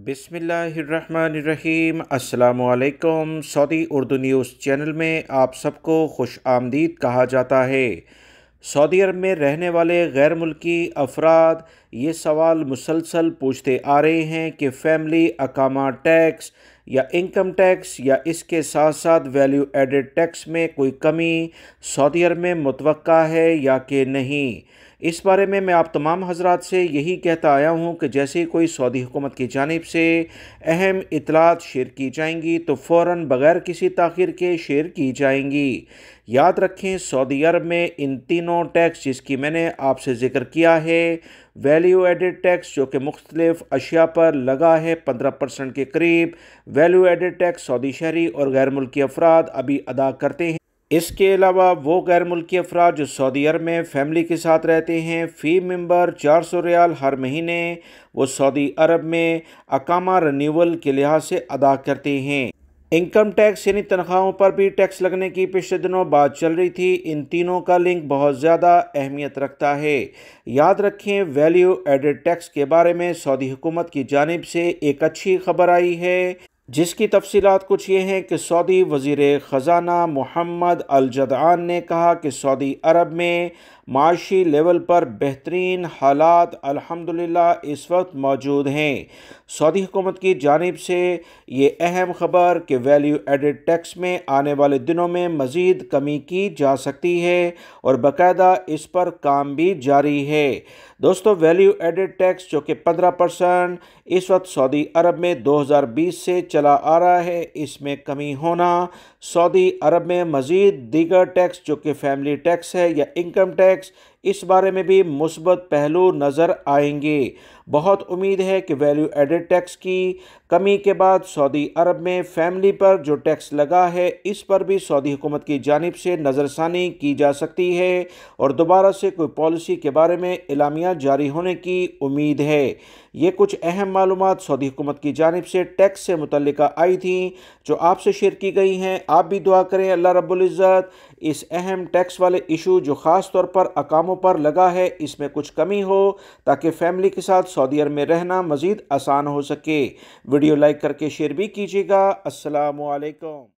बिस्मिल्लाहिर्रहमानिर्रहीम। अस्सलामुअलैकुम। Saudi Urdu news channel में आप सबको खुश आमदीद कहा जाता है। सऊदी अरब में रहने वाले गैर मुल्की अफराद ये सवाल मुसलसल पूछते आ रहे हैं कि फ़ैमिली अकामा टैक्स या इनकम टैक्स या इसके साथ साथ वैल्यू एडेड टैक्स में कोई कमी सऊदी अरब में मुतवक्का है या कि नहीं। इस बारे में मैं आप तमाम हजरात से यही कहता आया हूँ कि जैसे ही कोई सऊदी हुकूमत की जानिब से अहम इतलात शेयर की जाएंगी तो फ़ौरन बग़ैर किसी ताख़ीर के शेयर की जाएंगी। याद रखें, सऊदी अरब में इन तीनों टैक्स जिसकी मैंने आपसे ज़िक्र किया है, वैल्यू एडेड टैक्स जो कि मुख्तलिफ़ अशिया पर लगा है 15% के करीब, वैल्यू एडेड टैक्स सऊदी शहरी और गैर मुल्की अफराद अभी अदा करते हैं। इसके अलावा वो गैर मुल्की अफराद जो सऊदी अरब में फ़ैमिली के साथ रहते हैं, फ़ी मेंबर 400 रियाल हर महीने वो सऊदी अरब में अकामा रिन्यूअल के लिहाज से अदा करते हैं। इनकम टैक्स यानी तनख्वाहों पर भी टैक्स लगने की पिछले दिनों बात चल रही थी। इन तीनों का लिंक बहुत ज़्यादा अहमियत रखता है। याद रखें, वैल्यू एडेड टैक्स के बारे में सऊदी हुकूमत की जानिब से एक अच्छी खबर आई है, जिसकी तफसीलात कुछ ये हैं कि सऊदी वज़ीर ख़ज़ाना मोहम्मद अल जदआन ने कहा कि सऊदी अरब में माशी लेवल पर बेहतरीन हालात अल्हम्दुलिल्लाह इस वक्त मौजूद हैं। सऊदी हुकूमत की जानिब से ये अहम ख़बर कि वैल्यू एडेड टैक्स में आने वाले दिनों में मज़ीद कमी की जा सकती है और बाकायदा इस पर काम भी जारी है। दोस्तों, वैल्यू एडेड टैक्स जो कि 15% इस वक्त सऊदी अरब में 2020 से चला आ रहा है, इसमें कमी होना सऊदी अरब में मज़ीद दीगर टैक्स जो कि फैमिली टैक्स है या इनकम टैक्स, इस बारे में भी मुस्बत पहलू नज़र आएंगे। बहुत उम्मीद है कि वैल्यू एडेड टैक्स की कमी के बाद सऊदी अरब में फ़ैमिली पर जो टैक्स लगा है इस पर भी सऊदी हुकूमत की जानिब से नज़रसानी की जा सकती है और दोबारा से कोई पॉलिसी के बारे में एलामिया जारी होने की उम्मीद है। ये कुछ अहम मालूमात सऊदी हुकूमत की जानिब से टैक्स से मुतल्लिका आई थी जो आपसे शेयर की गई हैं। आप भी दुआ करें अल्लाह रब्बुल इज़्ज़त इस अहम टैक्स वाले इशू जो ख़ास तौर पर अकामों पर लगा है इसमें कुछ कमी हो ताकि फ़ैमिली के साथ सऊदी अरब में रहना मज़ीद आसान हो सके। वीडियो लाइक करके शेयर भी कीजिएगा। अस्सलामु अलैकुम।